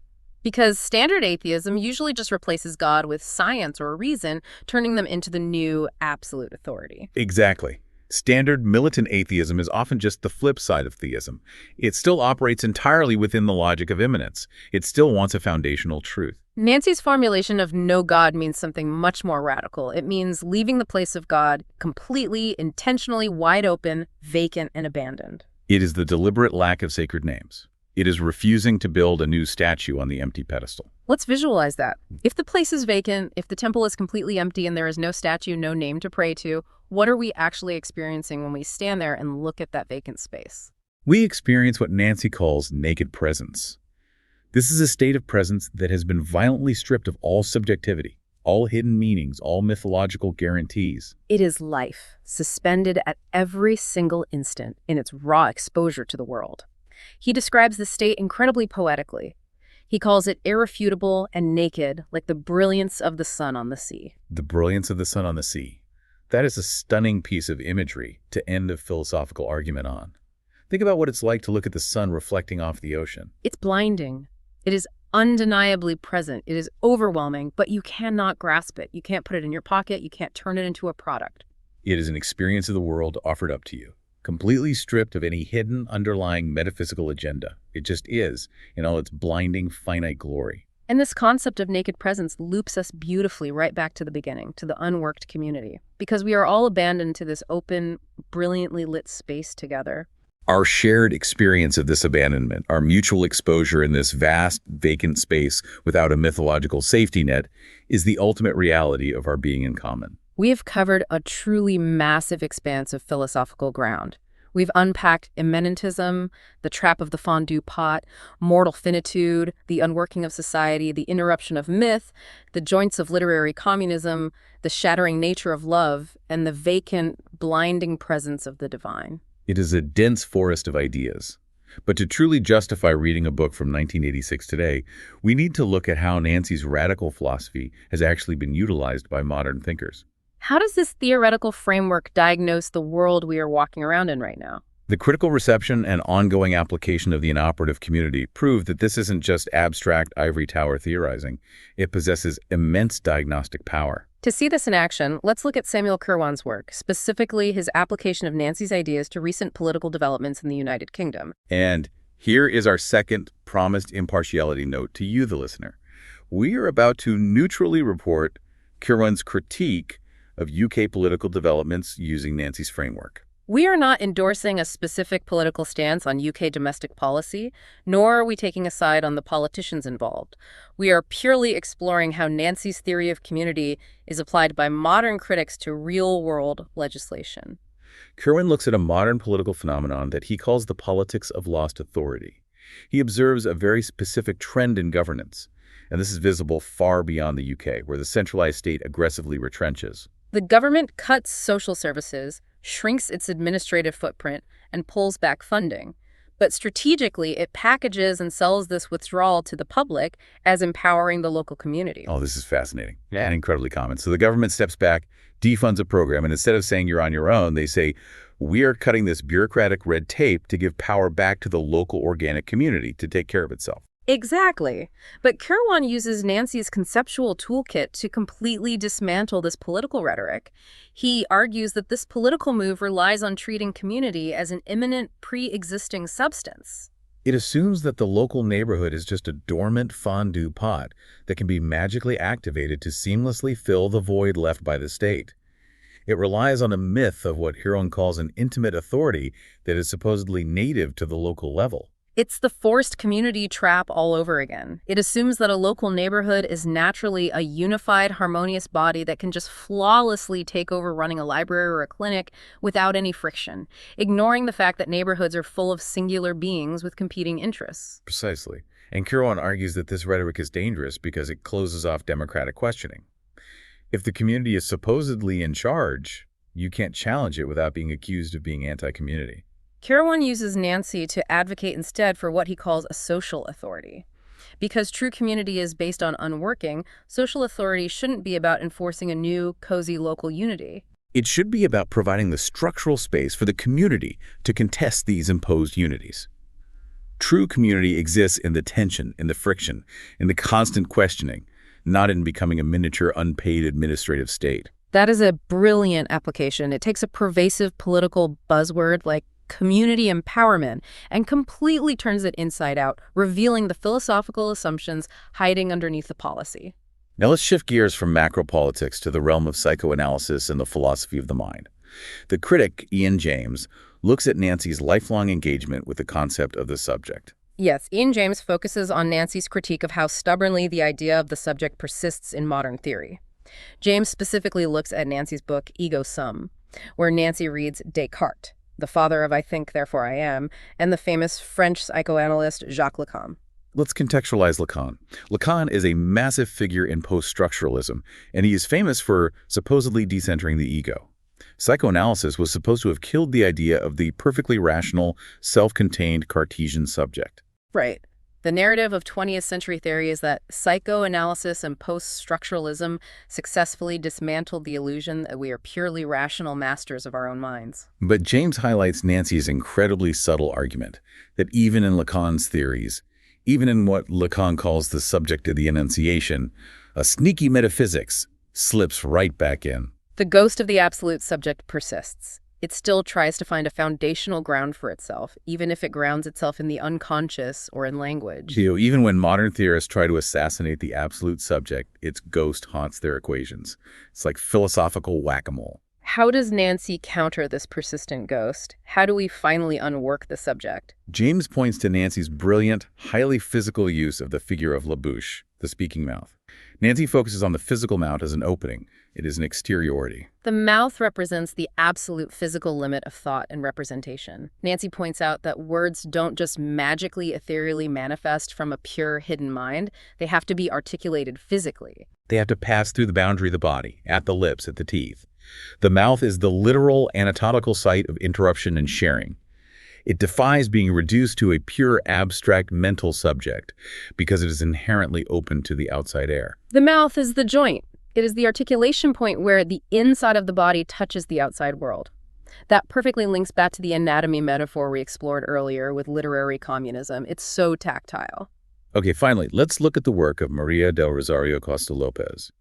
S1: Because standard atheism usually just replaces God with science or reason, turning them into the new absolute authority.
S2: Exactly. Standard militant atheism is often just the flip side of theism. It still operates entirely within the logic of immanence. It still wants a foundational truth.
S1: Nancy's formulation of no God means something much more radical. It means leaving the place of God completely, intentionally wide open, vacant, and abandoned.
S2: It is the deliberate lack of sacred names. It is refusing to build a new statue on the empty pedestal.
S1: Let's visualize that. If the place is vacant, if the temple is completely empty and there is no statue, no name to pray to, what are we actually experiencing when we stand there and look at that vacant space?
S2: We experience what Nancy calls naked presence. This is a state of presence that has been violently stripped of all subjectivity, all hidden meanings, all mythological guarantees.
S1: It is life, suspended at every single instant in its raw exposure to the world. He describes the state incredibly poetically. He calls it irrefutable and naked, like the brilliance of the sun on the sea.
S2: The brilliance of the sun on the sea. That is a stunning piece of imagery to end a philosophical argument on. Think about what it's like to look at the sun reflecting off the ocean.
S1: It's blinding. It is undeniably present. It is overwhelming, but you cannot grasp it. You can't put it in your pocket. You can't turn it into a product.
S2: It is an experience of the world offered up to you, completely stripped of any hidden underlying metaphysical agenda. It just is, in all its blinding, finite glory.
S1: And this concept of naked presence loops us beautifully right back to the beginning, to the unworked community, because we are all abandoned to this open, brilliantly lit space together.
S2: Our shared experience of this abandonment, our mutual exposure in this vast, vacant space without a mythological safety net, is the ultimate reality of our being in common.
S1: We have covered a truly massive expanse of philosophical ground. We've unpacked immanentism, the trap of the fondue pot, mortal finitude, the unworking of society, the interruption of myth, the joints of literary communism, the shattering nature of love, and the vacant, blinding presence of the divine.
S2: It is a dense forest of ideas. But to truly justify reading a book from 1986 today, we need to look at how Nancy's radical philosophy has actually been utilized by modern thinkers.
S1: How does this theoretical framework diagnose the world we are walking around in right now?
S2: The critical reception and ongoing application of the inoperative community prove that this isn't just abstract ivory tower theorizing. It possesses immense diagnostic power.
S1: To see this in action, let's look at Samuel Kirwan's work, specifically his application of Nancy's ideas to recent political developments in the United Kingdom.
S2: And here is our second promised impartiality note to you, the listener. We are about to neutrally report Kirwan's critique of UK political developments using Nancy's framework.
S1: We are not endorsing a specific political stance on UK domestic policy, nor are we taking a side on the politicians involved. We are purely exploring how Nancy's theory of community is applied by modern critics to real-world legislation.
S2: Kirwan looks at a modern political phenomenon that he calls the politics of lost authority. He observes a very specific trend in governance, and this is visible far beyond the UK, where the centralized state aggressively retrenches.
S1: The government cuts social services, shrinks its administrative footprint, and pulls back funding. But strategically, it packages and sells this withdrawal to the public as empowering the local community.
S2: Oh, this is fascinating and incredibly common. So the government steps back, defunds a program, and instead of saying you're on your own, they say, we are cutting this bureaucratic red tape to give power back to the local organic community to take care of itself.
S1: Exactly. But Kirwan uses Nancy's conceptual toolkit to completely dismantle this political rhetoric. He argues that this political move relies on treating community as an immanent, pre-existing substance.
S2: It assumes that the local neighborhood is just a dormant fondue pot that can be magically activated to seamlessly fill the void left by the state. It relies on a myth of what Kirwan calls an intimate authority that is supposedly native to the local level.
S1: It's the forced community trap all over again. It assumes that a local neighborhood is naturally a unified, harmonious body that can just flawlessly take over running a library or a clinic without any friction, ignoring the fact that neighborhoods are full of singular beings with competing interests.
S2: Precisely. And Kirwan argues that this rhetoric is dangerous because it closes off democratic questioning. If the community is supposedly in charge, you can't challenge it without being accused of being anti-community.
S1: Kirwan uses Nancy to advocate instead for what he calls a social authority. Because true community is based on unworking, social authority shouldn't be about enforcing a new, cozy local unity.
S2: It should be about providing the structural space for the community to contest these imposed unities. True community exists in the tension, in the friction, in the constant questioning, not in becoming a miniature, unpaid administrative state.
S1: That is a brilliant application. It takes a pervasive political buzzword like community empowerment and completely turns it inside out, revealing the philosophical assumptions hiding underneath the policy.
S2: Now let's shift gears from macropolitics to the realm of psychoanalysis and the philosophy of the mind. The critic, Ian James, looks at Nancy's lifelong engagement with the concept of the subject.
S1: Yes, Ian James focuses on Nancy's critique of how stubbornly the idea of the subject persists in modern theory. James specifically looks at Nancy's book, Ego Sum, where Nancy reads Descartes, the father of I think, therefore I am, and the famous French psychoanalyst Jacques Lacan.
S2: Let's contextualize Lacan. Lacan is a massive figure in post-structuralism, and he is famous for supposedly decentering the ego. Psychoanalysis was supposed to have killed the idea of the perfectly rational, self-contained Cartesian subject.
S1: Right. The narrative of 20th century theory is that psychoanalysis and post-structuralism successfully dismantled the illusion that we are purely rational masters of our own minds.
S2: But James highlights Nancy's incredibly subtle argument that even in Lacan's theories, Even in what Lacan calls the subject of the enunciation, a sneaky metaphysics slips right back in.
S1: The ghost of the absolute subject persists. It still tries to find a foundational ground for itself, even if it grounds itself in the unconscious or in language.
S2: Even when modern theorists try to assassinate the absolute subject, its ghost haunts their equations. It's like philosophical whack-a-mole.
S1: How does Nancy counter this persistent ghost? How do we finally unwork the subject?
S2: James points to Nancy's brilliant, highly physical use of the figure of la bouche, the speaking mouth. Nancy focuses on the physical mouth as an opening. It is an exteriority.
S1: The mouth represents the absolute physical limit of thought and representation. Nancy points out that words don't just magically, ethereally manifest from a pure, hidden mind. They have to be articulated physically.
S2: They have to pass through the boundary of the body, at the lips, at the teeth. The mouth is the literal anatomical site of interruption and sharing. It defies being reduced to a pure abstract mental subject because it is inherently open to the outside air.
S1: The mouth is the joint. It is the articulation point where the inside of the body touches the outside world. That perfectly links back to the anatomy metaphor we explored earlier with literary communism. It's so tactile.
S2: Okay, finally, let's look at the work of Maria del Rosario Costa Lopez.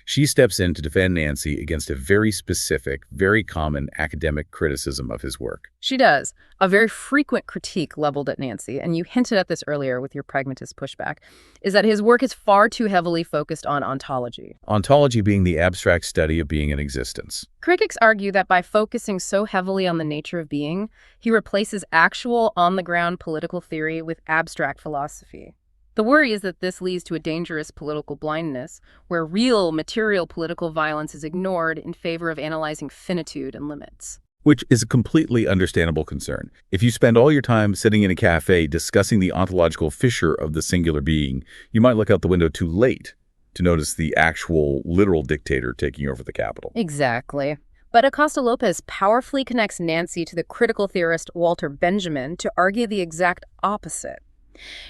S2: She steps in to defend Nancy against a very specific, very common academic criticism of his work.
S1: She does. A very frequent critique leveled at Nancy, and you hinted at this earlier with your pragmatist pushback, is that his work is far too heavily focused on ontology.
S2: Ontology being the abstract study of being in existence.
S1: Critics argue that by focusing so heavily on the nature of being, he replaces actual, on-the-ground political theory with abstract philosophy. The worry is that this leads to a dangerous political blindness, where real, material political violence is ignored in favor of analyzing finitude and limits.
S2: Which is a completely understandable concern. If you spend all your time sitting in a cafe discussing the ontological fissure of the singular being, you might look out the window too late to notice the actual, literal dictator taking over the capital.
S1: Exactly. But Acosta Lopez powerfully connects Nancy to the critical theorist Walter Benjamin to argue the exact opposite.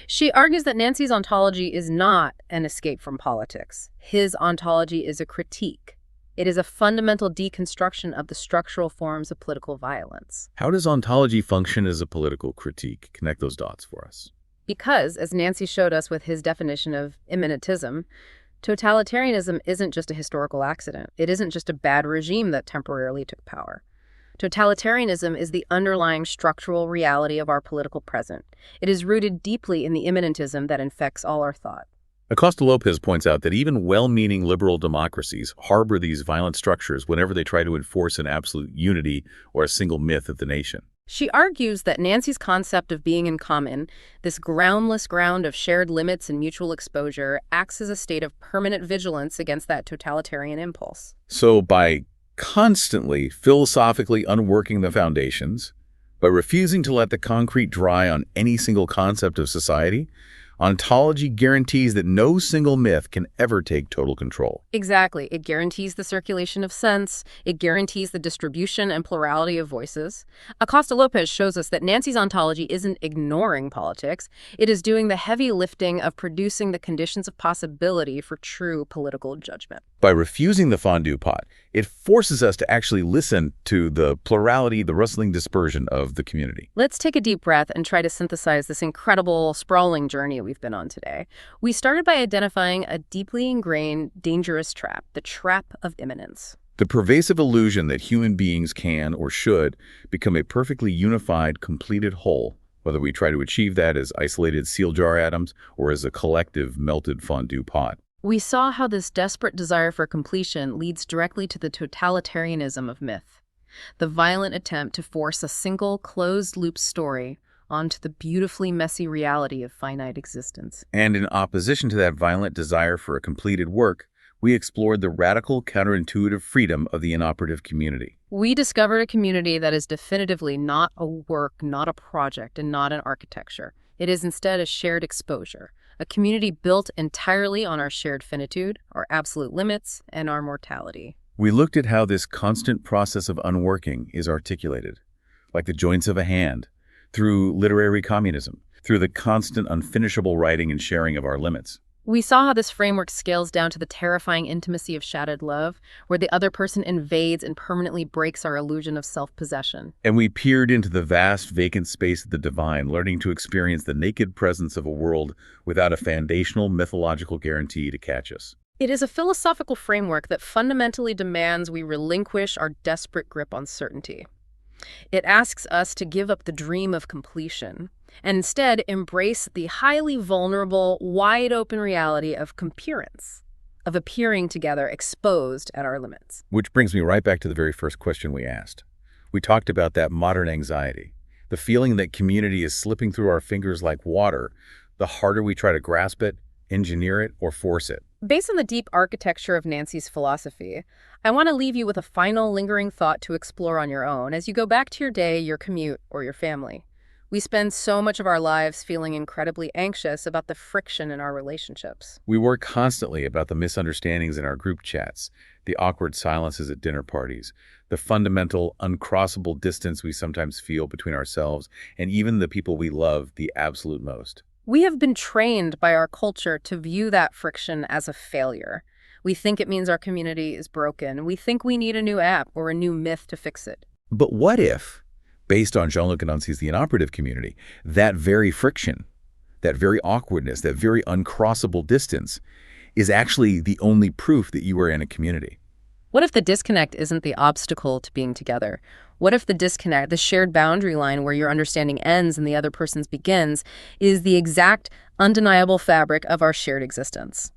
S1: She argues that Nancy's ontology is not an escape from politics. His ontology is a critique. It is a fundamental deconstruction of the structural forms of political violence.
S2: How does ontology function as a political critique? Connect those dots for us.
S1: Because, as Nancy showed us with his definition of immanentism, totalitarianism isn't just a historical accident. It isn't just a bad regime that temporarily took power. Totalitarianism is the underlying structural reality of our political present. It is rooted deeply in the immanentism that infects all our thought.
S2: Acosta Lopez points out that even well-meaning liberal democracies harbor these violent structures whenever they try to enforce an absolute unity or a single myth of the nation.
S1: She argues that Nancy's concept of being in common, this groundless ground of shared limits and mutual exposure, acts as a state of permanent vigilance against that totalitarian impulse.
S2: So by constantly philosophically unworking the foundations, by refusing to let the concrete dry on any single concept of society, ontology guarantees that no single myth can ever take total control.
S1: Exactly. It guarantees the circulation of sense. It guarantees the distribution and plurality of voices. Acosta Lopez shows us that Nancy's ontology isn't ignoring politics. It is doing the heavy lifting of producing the conditions of possibility for true political judgment.
S2: By refusing the fondue pot, it forces us to actually listen to the plurality, the rustling dispersion of the community.
S1: Let's take a deep breath and try to synthesize this incredible, sprawling journey we've been on today. We started by identifying a deeply ingrained, dangerous trap, the trap of immanence.
S2: The pervasive illusion that human beings can or should become a perfectly unified, completed whole, whether we try to achieve that as isolated seal jar atoms or as a collective melted fondue pot.
S1: We saw how this desperate desire for completion leads directly to the totalitarianism of myth, the violent attempt to force a single, closed-loop story onto the beautifully messy reality of finite existence.
S2: And in opposition to that violent desire for a completed work, we explored the radical, counterintuitive freedom of the inoperative community.
S1: We discovered a community that is definitively not a work, not a project, and not an architecture. It is instead a shared exposure, a community built entirely on our shared finitude, our absolute limits, and our mortality.
S2: We looked at how this constant process of unworking is articulated, like the joints of a hand, through literary communism, through the constant unfinishable writing and sharing of our limits.
S1: We saw how this framework scales down to the terrifying intimacy of shattered love, where the other person invades and permanently breaks our illusion of self-possession.
S2: And we peered into the vast, vacant space of the divine, learning to experience the naked presence of a world without a foundational mythological guarantee to catch us.
S1: It is a philosophical framework that fundamentally demands we relinquish our desperate grip on certainty. It asks us to give up the dream of completion and instead embrace the highly vulnerable, wide-open reality of compearance, of appearing together exposed at our limits.
S2: Which brings me right back to the very first question we asked. We talked about that modern anxiety, the feeling that community is slipping through our fingers like water, the harder we try to grasp it, engineer it, or force it.
S1: Based on the deep architecture of Nancy's philosophy, I want to leave you with a final lingering thought to explore on your own as you go back to your day, your commute, or your family. We spend so much of our lives feeling incredibly anxious about the friction in our relationships.
S2: We worry constantly about the misunderstandings in our group chats, the awkward silences at dinner parties, the fundamental, uncrossable distance we sometimes feel between ourselves and even the people we love the absolute most.
S1: We have been trained by our culture to view that friction as a failure. We think it means our community is broken. We think we need a new app or a new myth to fix it.
S2: But what if, based on Jean-Luc and the Inoperative community, that very friction, that very awkwardness, that very uncrossable distance is actually the only proof that you are in a community?
S1: What if the disconnect isn't the obstacle to being together? What if the disconnect, the shared boundary line where your understanding ends and the other person's begins, is the exact, undeniable fabric of our shared existence?